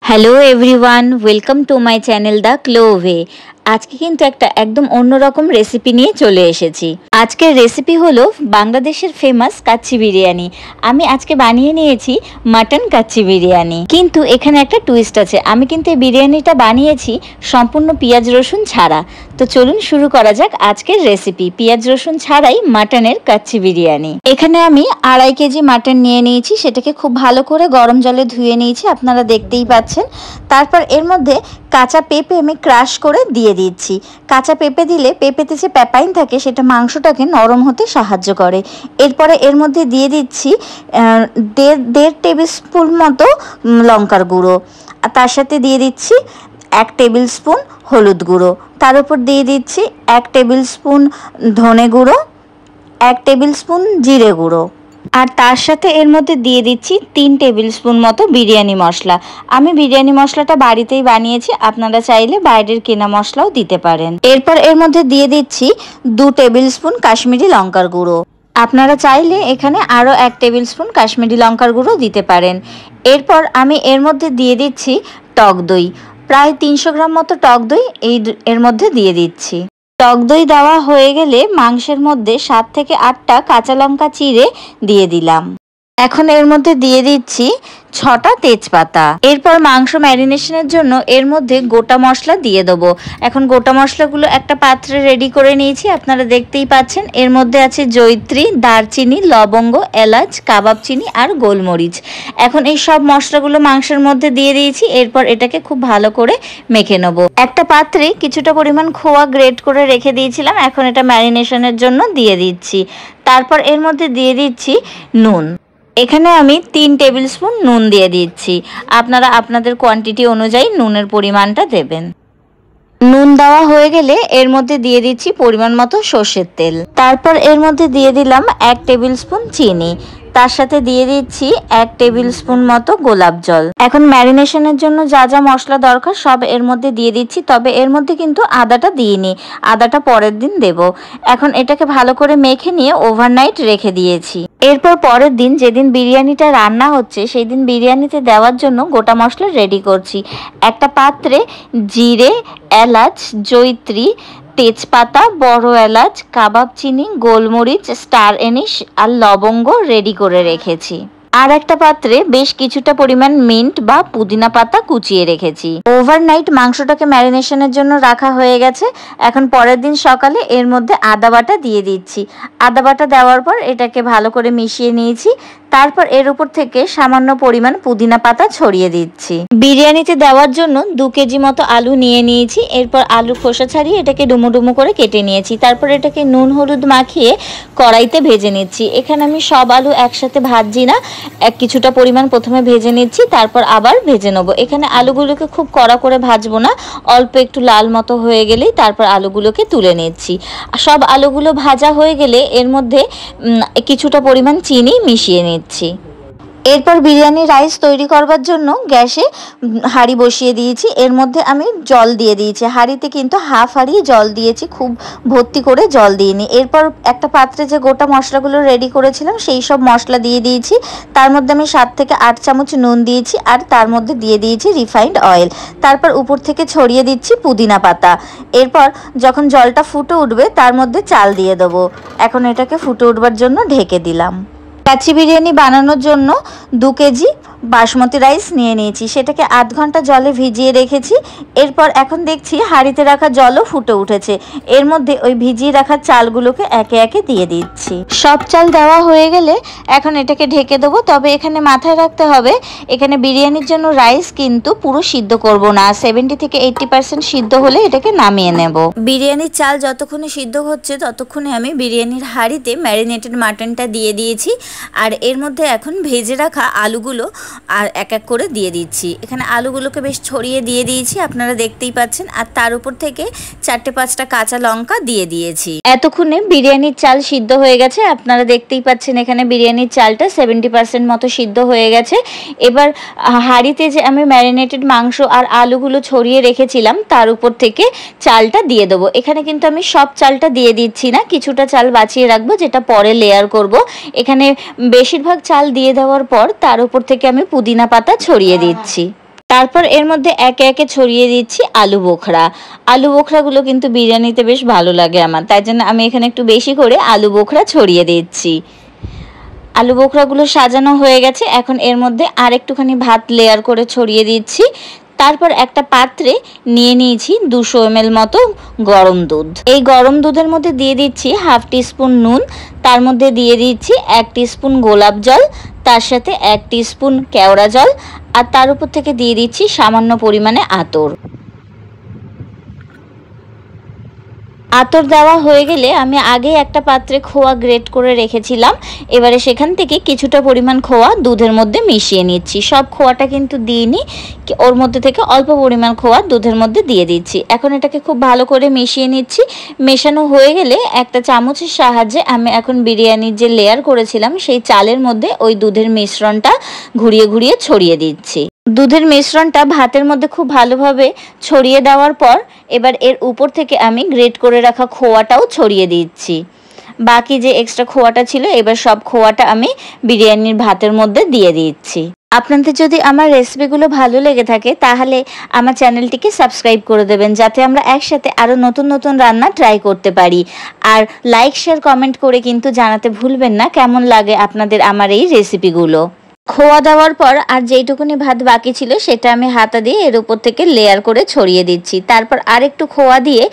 Hello everyone, welcome to my channel the ক্লোভে। আজকে কিন্তু একটা একদম অন্যরকম রেসিপি নিয়ে চলে এসেছি। আজকের রেসিপি হলো বাংলাদেশের ফেমাস কাচ্চি বিরিয়ানি। আমি আজকে বানিয়ে নিয়েছি মাটন কাচ্চি বিরিয়ানি, কিন্তু এখানে একটা টুইস্ট আছে। আমি কিন্তু এই বিরিয়ানিটা বানিয়েছি সম্পূর্ণ পেঁয়াজ রসুন ছাড়া। তো চলুন শুরু করা যাক আজকের রেসিপি, পেঁয়াজ রসুন ছাড়াই মাটনের কাচ্চি বিরিয়ানি। এখানে আমি 2.5 কেজি মাটন নিয়ে নিয়েছি, সেটাকে খুব ভালো করে গরম জলে ধুয়ে নিয়েছি, আপনারা দেখতেই পাচ্ছেন। তারপর এর মধ্যে কাঁচা পেঁপে আমি ক্রাশ করে দিয়ে দিচ্ছি। কাঁচা পেঁপে দিলে পেঁপেতে যে পেপাইন থাকে সেটা মাংসটাকে নরম হতে সাহায্য করে। এরপরে এর মধ্যে দিয়ে দিচ্ছি 1.5 টেবিল স্পুন মতো লঙ্কার গুঁড়ো, তার সাথে দিয়ে দিচ্ছি 1 টেবিল স্পুন হলুদ গুঁড়ো, তার উপর দিয়ে দিচ্ছি 1 টেবিল স্পুন ধনে গুঁড়ো, 1 টেবিল স্পুন জিরে গুঁড়ো, আর তার সাথে এর মধ্যে দিয়ে দিচ্ছি 3 টেবিল স্পুন মতো বিরিয়ানি মশলা। আমি বিরিয়ানি মশলাটা বাড়িতেই বানিয়েছি, আপনারা চাইলে বাইরের কেনা মশলাও দিতে পারেন। এরপর এর মধ্যে দিয়ে দিচ্ছি 2 টেবিল স্পুন কাশ্মীরি লঙ্কার গুঁড়ো, আপনারা চাইলে এখানে আরও 1 টেবিল স্পুন কাশ্মীরি লঙ্কার গুঁড়ো দিতে পারেন। এরপর আমি এর মধ্যে দিয়ে দিচ্ছি টক দই, প্রায় 300 গ্রাম মতো টক দই এর মধ্যে দিয়ে দিচ্ছি। টক দই দেওয়া হয়ে গেলে মাংসের মধ্যে 7 থেকে 8টা কাঁচা লঙ্কা চিড়ে দিয়ে দিলাম। এখন এর মধ্যে দিয়ে দিচ্ছি 6টা তেজপাতা। এরপর মাংস ম্যারিনেশনের জন্য এর মধ্যে গোটা মশলা দিয়ে দেবো। এখন গোটা মশলাগুলো একটা পাত্রে রেডি করে নিয়েছি, আপনারা দেখতেই পাচ্ছেন। এর মধ্যে আছে জয়িত্রী, দারচিনি, লবঙ্গ, এলাচ, কাবাব চিনি আর গোলমরিচ। এখন এই সব মশলাগুলো মাংসের মধ্যে দিয়ে দিয়েছি। এরপর এটাকে খুব ভালো করে মেখে নেবো। একটা পাত্রে কিছুটা পরিমাণ খোয়া গ্রেট করে রেখে দিয়েছিলাম, এখন এটা ম্যারিনেশনের জন্য দিয়ে দিচ্ছি। তারপর এর মধ্যে দিয়ে দিচ্ছি নুন। এখানে আমি 3 টেবিল স্পুন নুন দিয়ে দিচ্ছি, আপনারা আপনাদের কোয়ান্টিটি অনুযায়ী নুনের পরিমাণটা দেবেন। নুন দেওয়া হয়ে গেলে এর মধ্যে দিয়ে দিচ্ছি পরিমাণ মতো সর্ষের তেল। তারপর এর মধ্যে দিয়ে দিলাম 1 টেবিল স্পুন চিনি, তার সাথে দিয়ে দিচ্ছি 1 টেবিল স্পুন মতো গোলাপ জল। এখন ম্যারিনেশনের জন্য যা যা মশলা দরকার সব এর মধ্যে দিয়ে দিচ্ছি, তবে এর মধ্যে কিন্তু আদাটা দিইনি, আদাটা পরের দিন দেব। এখন এটাকে ভালো করে মেখে নিয়ে ওভারনাইট রেখে দিয়েছি। এরপর পরের দিন যেদিন বিরিয়ানিটা রান্না হচ্ছে সেই দিন বিরিয়ানিতে দেওয়ার জন্য গোটা মশলা রেডি করছি। একটা পাত্রে জিরে, এলাচ, জয়িত্রী, তেজপাতা, বড় এলাচ, কাবাব চিনি, গোলমরিচ, স্টার এনিশ আর লবঙ্গ রেডি করে রেখেছি। আর একটা পাত্রে বেশ কিছুটা পরিমাণ মিন্ট বা পুদিনা পাতা কুচিয়ে রেখেছি। ওভারনাইট মাংসটাকে ম্যারিনেশনের জন্য রাখা হয়ে গেছে। এখন পরের দিন সকালে এর মধ্যে আদা বাটা দিয়ে দিচ্ছি। আদা বাটা দেওয়ার পর এটাকে ভালো করে মিশিয়ে নিয়েছি। তারপর এর উপর থেকে সামান্য পরিমাণ পুদিনা পাতা ছড়িয়ে দিচ্ছি। বিরিয়ানিতে দেওয়ার জন্য 2 কেজি মতো আলু নিয়ে নিয়েছি। এরপর আলুর খোসা ছাড়িয়ে এটাকে ডুমো ডুমো করে কেটে নিয়েছি। তারপর এটাকে নুন হলুদ মাখিয়ে কড়াইতে ভেজে নিচ্ছি। এখানে আমি সব আলু একসাথে ভাজছি না, কিছুটা পরিমাণ প্রথমে ভেজে নিচ্ছি, তারপর আবার ভেজে নেবো। এখানে আলুগুলোকে খুব কড়া করে ভাজবো না, অল্প একটু লাল মতো হয়ে গেলেই তারপর আলুগুলোকে তুলে নিচ্ছি। সব আলুগুলো ভাজা হয়ে গেলে এর মধ্যে কিছুটা পরিমাণ চিনি মিশিয়ে নিচ্ছি। এরপর বিরিয়ানি রাইস তৈরি করবার জন্য গ্যাসে হাঁড়ি বসিয়ে দিয়েছি। এর মধ্যে আমি জল দিয়ে দিয়েছি, হাঁড়িতে কিন্তু হাফ হাঁড়ি জল দিয়েছি, খুব ভর্তি করে জল দিইনি। এরপর একটা পাত্রে যে গোটা মশলাগুলো রেডি করেছিলাম সেই সব মশলা দিয়ে দিয়েছি। তার মধ্যে আমি 7 থেকে 8 চামচ নুন দিয়েছি, আর তার মধ্যে দিয়ে দিয়েছি রিফাইন্ড অয়েল। তারপর উপর থেকে ছড়িয়ে দিচ্ছি পুদিনা পাতা। এরপর যখন জলটা ফুটে উঠবে তার মধ্যে চাল দিয়ে দেবো। এখন এটাকে ফুটে উঠবার জন্য ঢেকে দিলাম। কাচ্চি বিরিয়ানি বানানোর জন্য 2 কেজি বাসমতি রাইস নিয়ে নিয়েছি, সেটাকে 8 ঘন্টা জলে ভিজিয়ে রেখেছি। এরপর এখন দেখছি হাঁড়িতে রাখা জলও ফুটে উঠেছে। এর মধ্যে ওই ভিজিয়ে রাখা চালগুলোকে একে একে দিয়ে দিচ্ছি। সব চাল দেওয়া হয়ে গেলে এখন এটাকে ঢেকে দেবো। তবে এখানে মাথায় রাখতে হবে, এখানে বিরিয়ানির জন্য রাইস কিন্তু পুরো সিদ্ধ করব না, 70 থেকে 80% সিদ্ধ হলে এটাকে নামিয়ে নেব। বিরিয়ানির চাল যতক্ষণে সিদ্ধ হচ্ছে ততক্ষণে আমি বিরিয়ানির হাঁড়িতে ম্যারিনেটেড মাটনটা দিয়ে দিয়েছি, আর এর মধ্যে এখন ভেজে রাখা আলুগুলো আর এক এক করে দিয়ে দিচ্ছি। এখানে আলুগুলোকে বেশ ছড়িয়ে দিয়ে দিয়েছি, আপনারা দেখতেই পাচ্ছেন। আর তার উপর থেকে 4-5টা কাঁচা লঙ্কা দিয়ে দিয়েছি। এতক্ষণে বিরিয়ানির চাল সিদ্ধ হয়ে গেছে, আপনারা দেখতেই পাচ্ছেন। এখানে বিরিয়ানির চালটা 70% মতো সিদ্ধ হয়ে গেছে। এবার হাঁড়িতে যে আমি ম্যারিনেটেড মাংস আর আলুগুলো ছড়িয়ে রেখেছিলাম তার উপর থেকে চালটা দিয়ে দেবো। এখানে কিন্তু আমি সব চালটা দিয়ে দিচ্ছি না, কিছুটা চাল বাঁচিয়ে রাখবো যেটা পরে লেয়ার করব। এখানে বেশিরভাগ চাল দিয়ে দেওয়ার পর তার উপর থেকে আমি পুদিনা পাতা ছড়িয়ে দিচ্ছি। তারপর এর মধ্যে একে একে ছড়িয়ে দিচ্ছি আলু বোখরা। আলু বোখরাগুলো কিন্তু বিরিয়ানিতে বেশ ভালো লাগে আমার, তাই জন্য আমি এখানে একটু বেশি করে আলু বোখরা ছড়িয়ে দিচ্ছি। আলু বোখরাগুলো সাজানো হয়ে গেছে, এখন এর মধ্যে আর একটুখানি ভাত লেয়ার করে ছড়িয়ে দিচ্ছি। তারপর একটা পাত্রে নিয়ে নিয়েছি 200 ml মতো গরম দুধ। এই গরম দুধের মধ্যে দিয়ে দিচ্ছি হাফ টিস্পুন নুন, তার মধ্যে দিয়ে দিচ্ছি 1 টিস্পুন গোলাপ জল, তার সাথে 1 টিস্পুন কেওড়া জল, আর তার উপর থেকে দিয়ে দিচ্ছি সামান্য পরিমাণে আতর। আতর দেওয়া হয়ে গেলে আমি আগে একটা পাত্রে খোয়া গ্রেট করে রেখেছিলাম, এবারে সেখান থেকে কিছুটা পরিমাণ খোয়া দুধের মধ্যে মিশিয়ে নিচ্ছি। সব খোয়াটা কিন্তু দিইনি, ওর মধ্যে থেকে অল্প পরিমাণ খোয়া দুধের মধ্যে দিয়ে দিচ্ছি। এখন এটাকে খুব ভালো করে মিশিয়ে নিচ্ছি। মেশানো হয়ে গেলে একটা চামচের সাহায্যে আমি এখন বিরিয়ানির যে লেয়ার করেছিলাম সেই চালের মধ্যে ওই দুধের মিশ্রণটা ঘুরিয়ে ঘুরিয়ে ছড়িয়ে দিচ্ছি। দুধের মিশ্রণটা ভাতের মধ্যে খুব ভালোভাবে ছড়িয়ে দেওয়ার পর এবার এর উপর থেকে আমি গ্রেট করে রাখা খোয়াটাও ছড়িয়ে দিচ্ছি। বাকি যে এক্সট্রা খোয়াটা ছিল এবার সব খোয়াটা আমি বিরিয়ানির ভাতের মধ্যে দিয়ে দিচ্ছি। আপনাদের যদি আমার রেসিপিগুলো ভালো লেগে থাকে তাহলে আমার চ্যানেলটিকে সাবস্ক্রাইব করে দেবেন, যাতে আমরা একসাথে আরও নতুন নতুন রান্না ট্রাই করতে পারি। আর লাইক শেয়ার কমেন্ট করে কিন্তু জানাতে ভুলবেন না কেমন লাগে আপনাদের আমার এই রেসিপিগুলো। খোয়া দেওয়ার পর আর যেইটুকুনি ভাত বাকি ছিল সেটা আমি হাতা দিয়ে এর উপর থেকে লেয়ার করে ছড়িয়ে দিচ্ছি। তারপর আর একটু খোয়া দিয়ে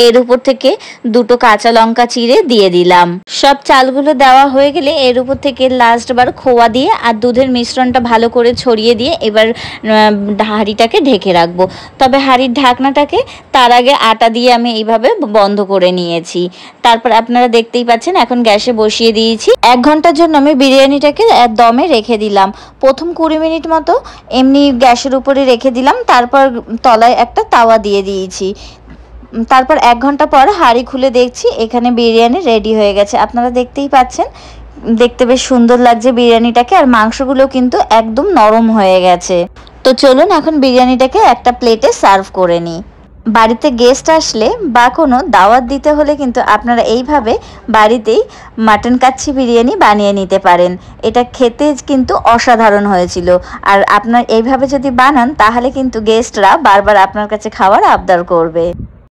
এর উপর থেকে 2টো কাঁচা লঙ্কা চিড়ে দিয়ে দিলাম। সব চালগুলো দেওয়া হয়ে গেলে এর উপর থেকে লাস্টবার খোয়া দিয়ে আর দুধের মিশ্রণটা ভালো করে ছড়িয়ে দিয়ে এবার হাঁড়িটাকে ঢেকে রাখবো। তবে হাঁড়ির ঢাকনাটাকে তার আগে আটা দিয়ে আমি এইভাবে বন্ধ করে নিয়েছি। তারপর আপনারা দেখতেই পাচ্ছেন এখন গ্যাসে বসিয়ে দিয়েছি। 1 ঘন্টার জন্য আমি বিরিয়ানিটাকে দমে রেখে দিলাম। প্রথম 20 মিনিট মতো এমনি গ্যাসের উপরে রেখে দিলাম, তারপর তলায় একটা তাওয়া দিয়ে দিয়েছি। তারপর 1 ঘন্টা পর হাঁড়ি খুলে দেখছি এখানে বিরিয়ানি রেডি হয়ে গেছে। আপনারা দেখতেই পাচ্ছেন দেখতে বেশ সুন্দর লাগছে বিরিয়ানিটাকে, আর মাংসগুলো কিন্তু একদম নরম হয়ে গেছে। তো চলুন এখন বিরিয়ানিটাকে একটা প্লেটে সার্ভ করে নিই। বাড়িতে গেস্ট আসলে বা কোনো দাওয়াত দিতে হলে কিন্তু আপনারা এইভাবে বাড়িতেই মাটন কাচ্চি বিরিয়ানি বানিয়ে নিতে পারেন। এটা খেতে কিন্তু অসাধারণ হয়েছিল। আর আপনার এইভাবে যদি বানান তাহলে কিন্তু গেস্টরা বারবার আপনার কাছে খাওয়ার আবদার করবে।